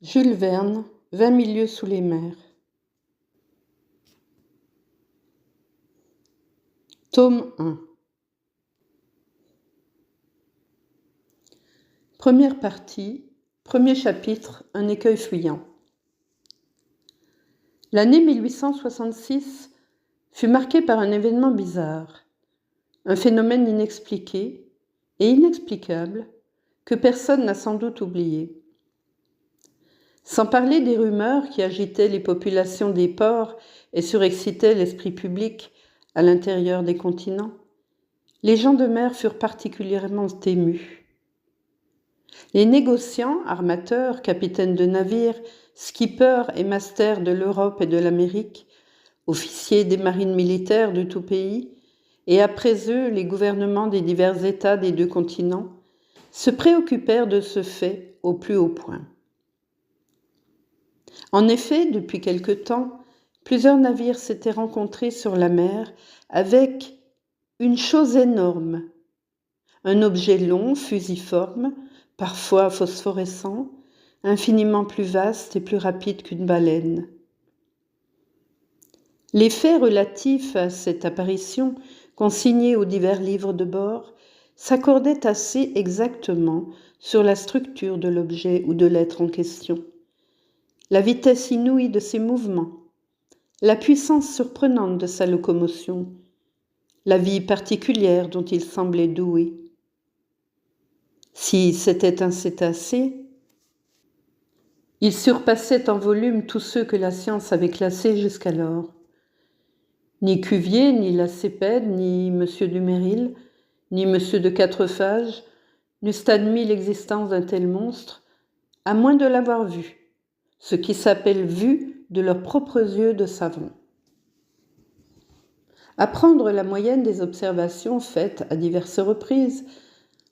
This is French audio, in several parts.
Jules Verne, 20 000 lieues sous les mers. Tome 1. Première partie, premier chapitre, un écueil fuyant. L'année 1866 fut marquée par un événement bizarre, un phénomène inexpliqué et inexplicable que personne n'a sans doute oublié. Sans parler des rumeurs qui agitaient les populations des ports et surexcitaient l'esprit public à l'intérieur des continents, les gens de mer furent particulièrement émus. Les négociants, armateurs, capitaines de navires, skippers et masters de l'Europe et de l'Amérique, officiers des marines militaires de tout pays, et après eux les gouvernements des divers États des deux continents, se préoccupèrent de ce fait au plus haut point. En effet, depuis quelque temps, plusieurs navires s'étaient rencontrés sur la mer avec une chose énorme, un objet long, fusiforme, parfois phosphorescent, infiniment plus vaste et plus rapide qu'une baleine. Les faits relatifs à cette apparition, consignés aux divers livres de bord, s'accordaient assez exactement sur la structure de l'objet ou de l'être en question. La vitesse inouïe de ses mouvements, la puissance surprenante de sa locomotion, la vie particulière dont il semblait doué. Si c'était un cétacé, il surpassait en volume tous ceux que la science avait classés jusqu'alors. Ni Cuvier, ni Lacépède, ni M. Dumézil, ni M. de Quatrefages n'eussent admis l'existence d'un tel monstre, à moins de l'avoir vu, ce qui s'appelle vu de leurs propres yeux de savants. À prendre la moyenne des observations faites à diverses reprises,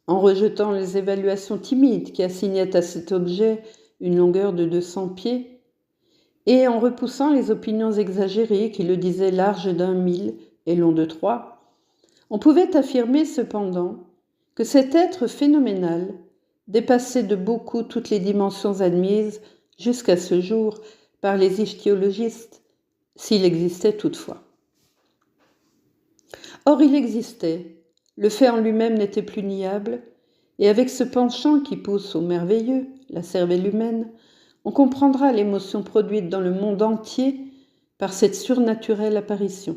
en rejetant les évaluations timides qui assignaient à cet objet une longueur de 200 pieds, et en repoussant les opinions exagérées qui le disaient large d'1 mille et long de 3, on pouvait affirmer cependant que cet être phénoménal dépassait de beaucoup toutes les dimensions admises jusqu'à ce jour par les ichthyologistes, s'il existait toutefois. Or il existait, le fait en lui-même n'était plus niable, et avec ce penchant qui pousse au merveilleux, la cervelle humaine, on comprendra l'émotion produite dans le monde entier par cette surnaturelle apparition.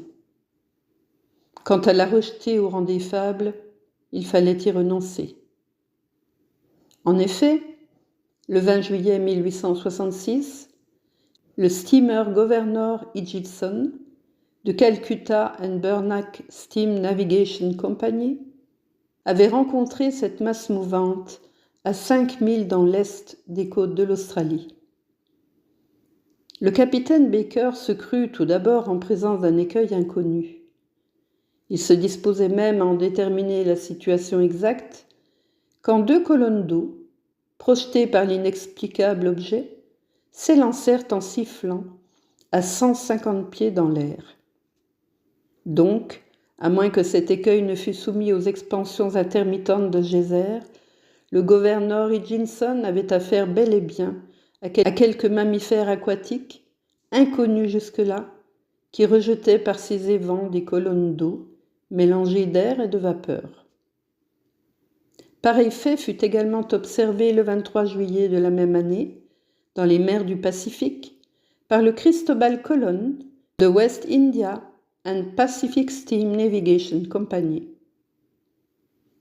Quant à la rejeter au rang des fables, il fallait y renoncer. En effet, le 20 juillet 1866, le steamer Governor Higginson de Calcutta and Burnach Steam Navigation Company avait rencontré cette masse mouvante à 5 milles dans l'est des côtes de l'Australie. Le capitaine Baker se crut tout d'abord en présence d'un écueil inconnu. Il se disposait même à en déterminer la situation exacte quand 2 colonnes d'eau, projetées par l'inexplicable objet, s'élancèrent en sifflant à 150 pieds dans l'air. Donc, à moins que cet écueil ne fût soumis aux expansions intermittentes de geyser, le gouverneur Higginson avait affaire bel et bien à quelques mammifères aquatiques, inconnus jusque-là, qui rejetaient par ces évents des colonnes d'eau mélangées d'air et de vapeur. Pareil fait fut également observé le 23 juillet de la même année, dans les mers du Pacifique, par le Cristobal Colon de West India and Pacific Steam Navigation Company.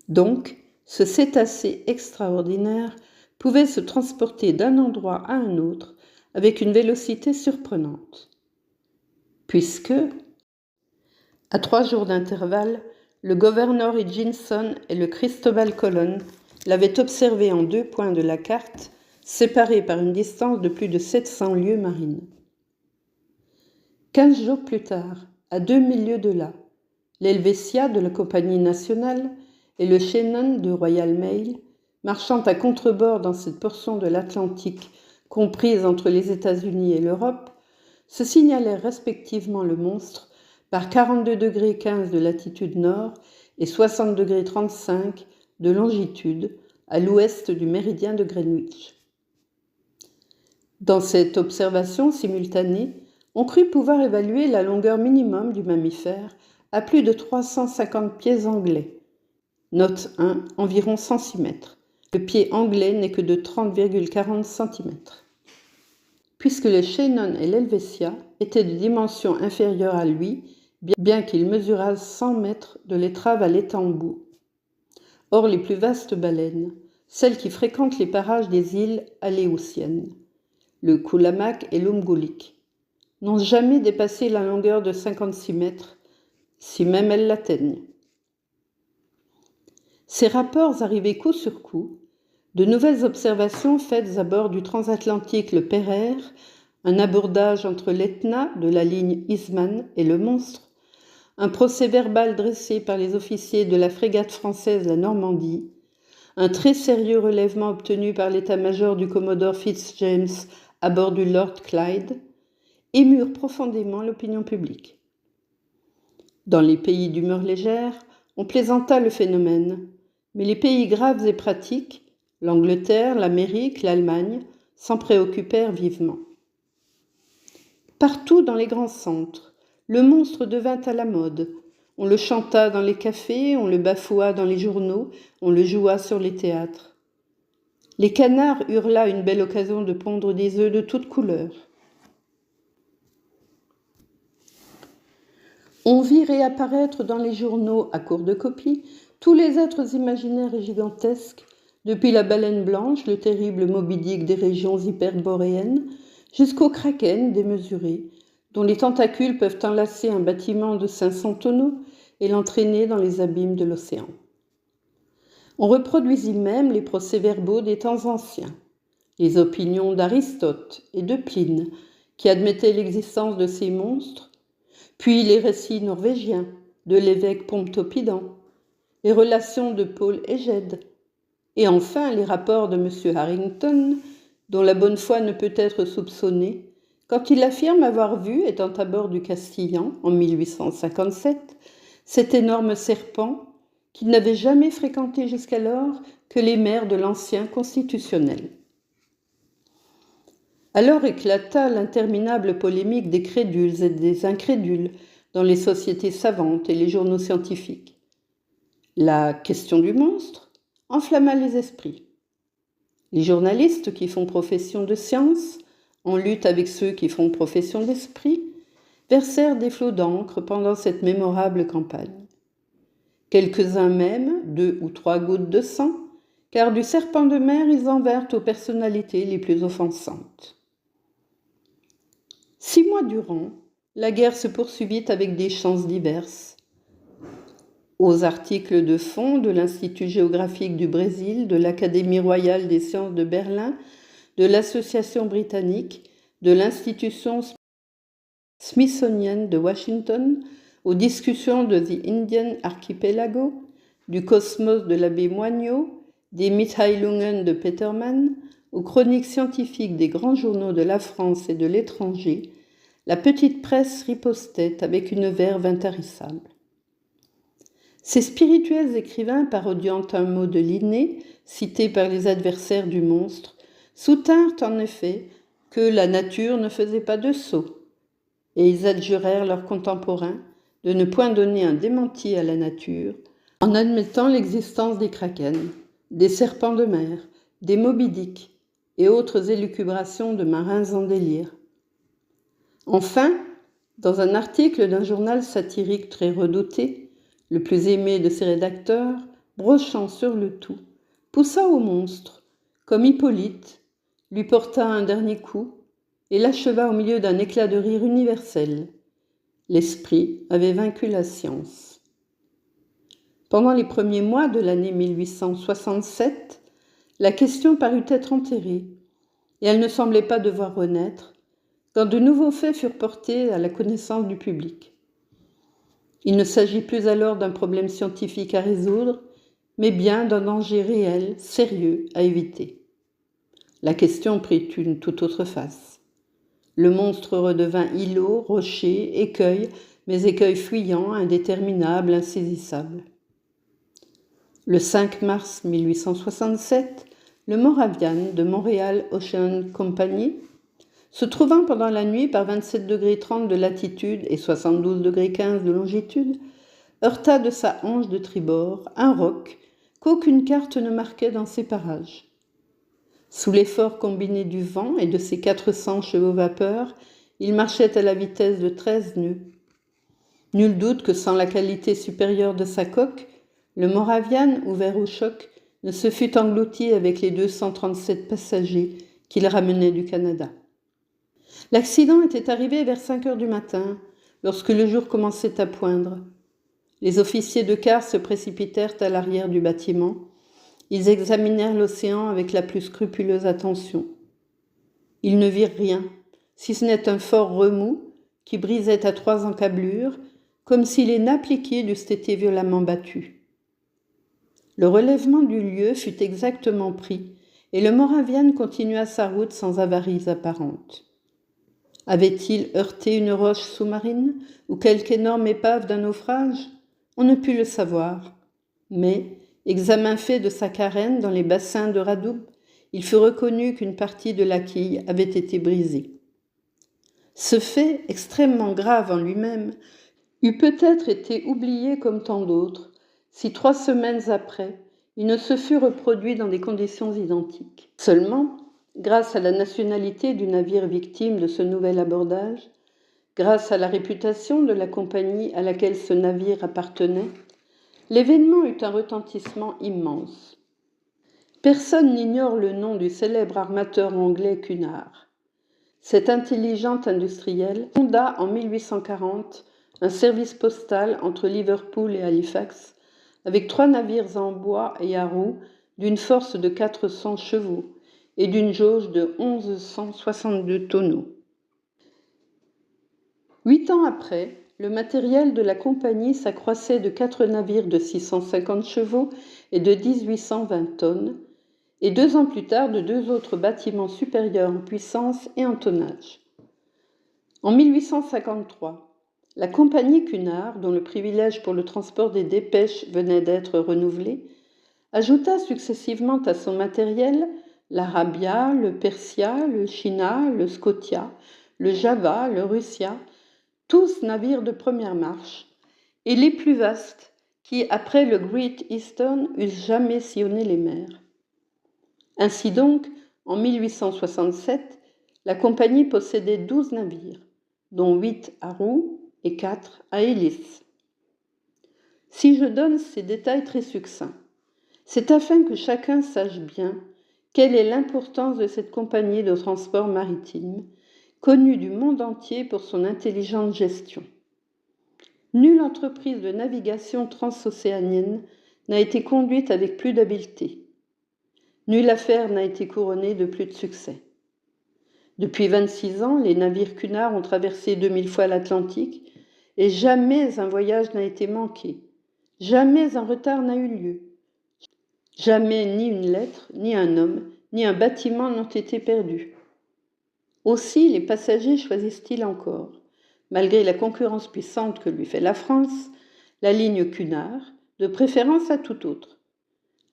Donc, ce cétacé extraordinaire pouvait se transporter d'un endroit à un autre avec une vélocité surprenante, puisque, à 3 jours d'intervalle, le gouverneur Higginson et le Cristobal Colon l'avaient observé en 2 points de la carte, séparés par une distance de plus de 700 lieues marines. 15 jours plus tard, à 2000 lieues de là, l'Helvetia de la Compagnie nationale et le Shannon de Royal Mail, marchant à contrebord dans cette portion de l'Atlantique comprise entre les États-Unis et l'Europe, se signalèrent respectivement le monstre par 42,15 de latitude nord et 60,35 de longitude à l'ouest du méridien de Greenwich. Dans cette observation simultanée, on crut pouvoir évaluer la longueur minimum du mammifère à plus de 350 pieds anglais. Note 1, environ 106 mètres. Le pied anglais n'est que de 30,40 cm. Puisque le Shannon et l'Helvetia étaient de dimensions inférieures à lui, bien qu'ils mesurassent 100 mètres de l'étrave à l'étambou. Or, les plus vastes baleines, celles qui fréquentent les parages des îles Aléoutiennes, le Koulamak et l'Umgulik, n'ont jamais dépassé la longueur de 56 mètres, si même elles l'atteignent. Ces rapports arrivaient coup sur coup, de nouvelles observations faites à bord du transatlantique le Pereire, un abordage entre l'Etna de la ligne Eastman et le Monstre, un procès-verbal dressé par les officiers de la frégate française la Normandie, un très sérieux relèvement obtenu par l'état-major du commodore Fitzjames à bord du Lord Clyde, émurent profondément l'opinion publique. Dans les pays d'humeur légère, on plaisanta le phénomène, mais les pays graves et pratiques, l'Angleterre, l'Amérique, l'Allemagne, s'en préoccupèrent vivement. Partout dans les grands centres, le monstre devint à la mode. On le chanta dans les cafés, on le bafoua dans les journaux, on le joua sur les théâtres. Les canards eurent là une belle occasion de pondre des œufs de toutes couleurs. On vit réapparaître dans les journaux, à court de copie, tous les êtres imaginaires et gigantesques, depuis la baleine blanche, le terrible Moby Dick des régions hyperboréennes, jusqu'au kraken démesuré, dont les tentacules peuvent enlacer un bâtiment de 500 tonneaux et l'entraîner dans les abîmes de l'océan. On reproduisit même les procès-verbaux des temps anciens, les opinions d'Aristote et de Pline, qui admettaient l'existence de ces monstres, puis les récits norvégiens de l'évêque Pontoppidan, les relations de Paul Egede, et enfin les rapports de M. Harrington, dont la bonne foi ne peut être soupçonnée, quand il affirme avoir vu, étant à bord du Castillan en 1857, cet énorme serpent qu'il n'avait jamais fréquenté jusqu'alors que les mers de l'ancien constitutionnel. Alors éclata l'interminable polémique des crédules et des incrédules dans les sociétés savantes et les journaux scientifiques. La question du monstre enflamma les esprits. Les journalistes qui font profession de science, en lutte avec ceux qui font profession d'esprit, versèrent des flots d'encre pendant cette mémorable campagne. Quelques-uns même, 2 ou 3 gouttes de sang, car du serpent de mer ils en vinrent aux personnalités les plus offensantes. 6 mois durant, la guerre se poursuivit avec des chances diverses. Aux articles de fond de l'Institut géographique du Brésil, de l'Académie royale des sciences de Berlin, de l'Association britannique, de l'Institution Smithsonian de Washington, aux discussions de The Indian Archipelago, du Cosmos de l'abbé Moignot, des Mitteilungen de Petermann, aux chroniques scientifiques des grands journaux de la France et de l'étranger, la petite presse ripostait avec une verve intarissable. Ces spirituels écrivains, parodiant un mot de Linné, cité par les adversaires du monstre, soutinrent en effet que la nature ne faisait pas de sot, et ils adjurèrent leurs contemporains de ne point donner un démenti à la nature, en admettant l'existence des krakens, des serpents de mer, des Moby Dick et autres élucubrations de marins en délire. Enfin, dans un article d'un journal satirique très redouté, le plus aimé de ses rédacteurs, brochant sur le tout, poussa au monstre, comme Hippolyte, lui porta un dernier coup et l'acheva au milieu d'un éclat de rire universel. L'esprit avait vaincu la science. Pendant les premiers mois de l'année 1867, la question parut être enterrée, et elle ne semblait pas devoir renaître, quand de nouveaux faits furent portés à la connaissance du public. Il ne s'agit plus alors d'un problème scientifique à résoudre, mais bien d'un danger réel, sérieux, à éviter. La question prit une toute autre face. Le monstre redevint îlot, rocher, écueil, mais écueil fuyant, indéterminable, insaisissable. Le 5 mars 1867, le Moravian de Montréal Ocean Company se trouvant pendant la nuit par 27,30 de latitude et 72,15 de longitude, heurta de sa hanche de tribord un roc qu'aucune carte ne marquait dans ces parages. Sous l'effort combiné du vent et de ses 400 chevaux vapeur, il marchait à la vitesse de 13 nœuds. Nul doute que sans la qualité supérieure de sa coque, le Moravian, ouvert au choc, ne se fût englouti avec les 237 passagers qu'il ramenait du Canada. L'accident était arrivé vers 5 heures du matin, lorsque le jour commençait à poindre. Les officiers de quart se précipitèrent à l'arrière du bâtiment. Ils examinèrent l'océan avec la plus scrupuleuse attention. Ils ne virent rien, si ce n'est un fort remous qui brisait à 3 encablures, comme si les nappes liquides eussent été violemment battues. Le relèvement du lieu fut exactement pris, et le Moravian continua sa route sans avaries apparentes. Avait-il heurté une roche sous-marine ou quelque énorme épave d'un naufrage ? On ne put le savoir. Mais, examen fait de sa carène dans les bassins de Radoub, il fut reconnu qu'une partie de la quille avait été brisée. Ce fait, extrêmement grave en lui-même, eût peut-être été oublié comme tant d'autres, si 3 semaines après, il ne se fût reproduit dans des conditions identiques. Seulement, grâce à la nationalité du navire victime de ce nouvel abordage, grâce à la réputation de la compagnie à laquelle ce navire appartenait, l'événement eut un retentissement immense. Personne n'ignore le nom du célèbre armateur anglais Cunard. Cet intelligent industriel fonda en 1840 un service postal entre Liverpool et Halifax, avec 3 navires en bois et à roues d'une force de 400 chevaux et d'une jauge de 1162 tonneaux. 8 ans après, le matériel de la compagnie s'accroissait de 4 navires de 650 chevaux et de 1820 tonnes, et 2 ans plus tard de 2 autres bâtiments supérieurs en puissance et en tonnage. En 1853, la compagnie Cunard, dont le privilège pour le transport des dépêches venait d'être renouvelé, ajouta successivement à son matériel l'Arabia, le Persia, le China, le Scotia, le Java, le Russia, tous navires de première marche, et les plus vastes qui, après le Great Eastern, eussent jamais sillonné les mers. Ainsi donc, en 1867, la compagnie possédait 12 navires, dont 8 à roues et 4 à hélices. Si je donne ces détails très succincts, c'est afin que chacun sache bien quelle est l'importance de cette compagnie de transport maritime, connue du monde entier pour son intelligente gestion. Nulle entreprise de navigation transocéanienne n'a été conduite avec plus d'habileté. Nulle affaire n'a été couronnée de plus de succès. Depuis 26 ans, les navires Cunard ont traversé 2000 fois l'Atlantique et jamais un voyage n'a été manqué, jamais un retard n'a eu lieu. Jamais ni une lettre, ni un homme, ni un bâtiment n'ont été perdus. Aussi, les passagers choisissent-ils encore, malgré la concurrence puissante que lui fait la France, la ligne Cunard, de préférence à tout autre,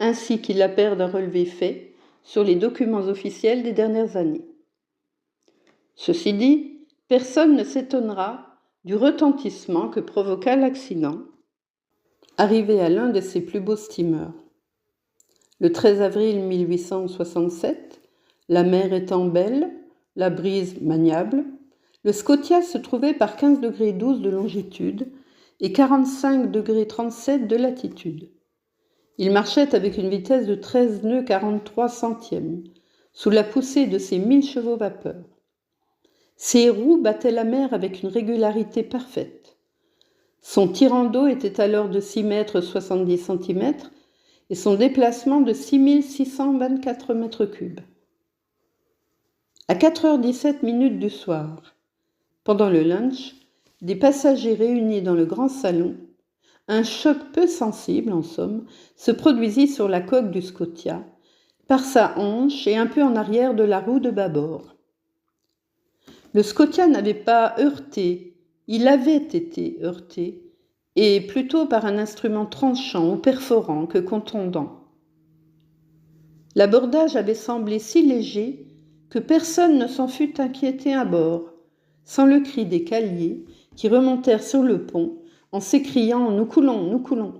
ainsi qu'ils la perdent un relevé fait sur les documents officiels des dernières années. Ceci dit, personne ne s'étonnera du retentissement que provoqua l'accident, arrivé à l'un de ses plus beaux steamers. Le 13 avril 1867, la mer étant belle, la brise maniable, le Scotia se trouvait par 15,12 de longitude et 45,37 de latitude. Il marchait avec une vitesse de 13 nœuds 43 centièmes, sous la poussée de ses 1000 chevaux vapeur. Ses roues battaient la mer avec une régularité parfaite. Son tirant d'eau était alors de 6 mètres 70 centimètres et son déplacement de 6624 mètres cubes. À 4h17 du soir, pendant le lunch, des passagers réunis dans le grand salon, un choc peu sensible, en somme, se produisit sur la coque du Scotia, par sa hanche et un peu en arrière de la roue de bâbord. Le Scotia n'avait pas heurté, il avait été heurté, et plutôt par un instrument tranchant ou perforant que contondant. L'abordage avait semblé si léger que personne ne s'en fût inquiété à bord, sans le cri des caliers qui remontèrent sur le pont en s'écriant « Nous coulons, nous coulons ».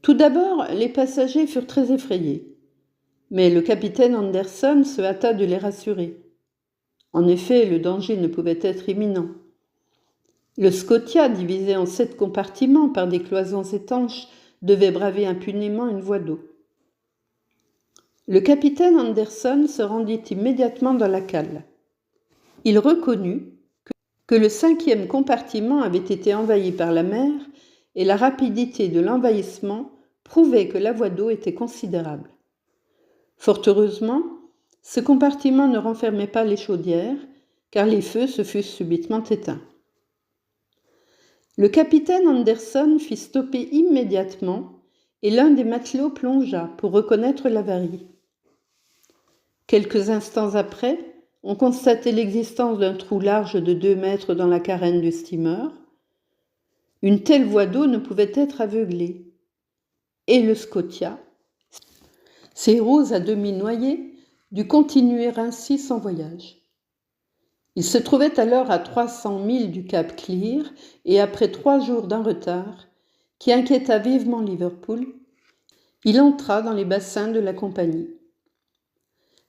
Tout d'abord, les passagers furent très effrayés, mais le capitaine Anderson se hâta de les rassurer. En effet, le danger ne pouvait être imminent. Le Scotia, divisé en 7 compartiments par des cloisons étanches, devait braver impunément une voie d'eau. Le capitaine Anderson se rendit immédiatement dans la cale. Il reconnut que le 5e compartiment avait été envahi par la mer et la rapidité de l'envahissement prouvait que la voie d'eau était considérable. Fort heureusement, ce compartiment ne renfermait pas les chaudières, car les feux se fussent subitement éteints. Le capitaine Anderson fit stopper immédiatement et l'un des matelots plongea pour reconnaître l'avarie. Quelques instants après, on constatait l'existence d'un trou large de 2 mètres dans la carène du steamer. Une telle voie d'eau ne pouvait être aveuglée. Et le Scotia, ses héros à demi noyés, dut continuer ainsi son voyage. Il se trouvait alors à 300 milles du cap Clear et après 3 jours d'un retard, qui inquiéta vivement Liverpool, il entra dans les bassins de la compagnie.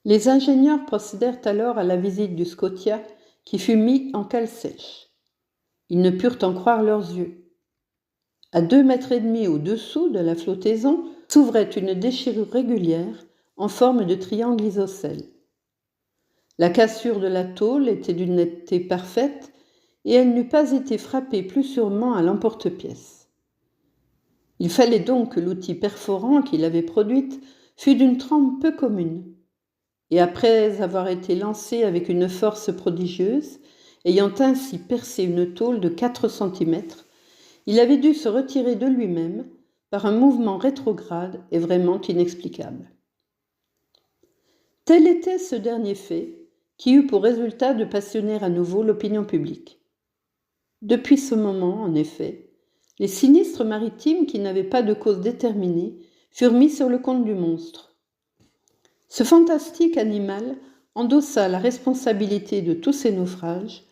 Les ingénieurs procédèrent alors à la visite du Scotia qui fut mis en cale sèche. Ils ne purent en croire leurs yeux. À 2,5 mètres au-dessous de la flottaison s'ouvrait une déchirure régulière en forme de triangle isocèle. La cassure de la tôle était d'une netteté parfaite et elle n'eût pas été frappée plus sûrement à l'emporte-pièce. Il fallait donc que l'outil perforant qui l'avait produite fût d'une trempe peu commune. Et après avoir été lancé avec une force prodigieuse, ayant ainsi percé une tôle de 4 cm, il avait dû se retirer de lui-même par un mouvement rétrograde et vraiment inexplicable. Tel était ce dernier fait qui eut pour résultat de passionner à nouveau l'opinion publique. Depuis ce moment, en effet, les sinistres maritimes qui n'avaient pas de cause déterminée furent mis sur le compte du monstre. Ce fantastique animal endossa la responsabilité de tous ces naufrages,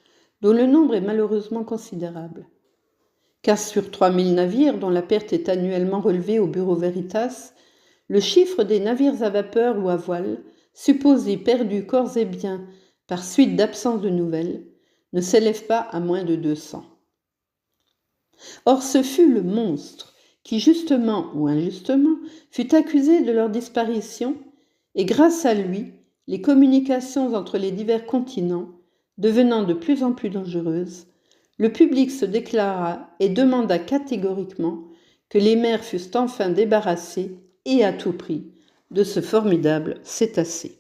dont le nombre est malheureusement considérable. Car sur 3000 navires dont la perte est annuellement relevée au Bureau Veritas, le chiffre des navires à vapeur ou à voile, supposés perdus corps et biens par suite d'absence de nouvelles, ne s'élève pas à moins de 200. Or ce fut le monstre qui, justement ou injustement, fut accusé de leur disparition, et grâce à lui, les communications entre les divers continents, devenant de plus en plus dangereuses, le public se déclara et demanda catégoriquement que les mers fussent enfin débarrassées, et à tout prix, de ce formidable cétacé.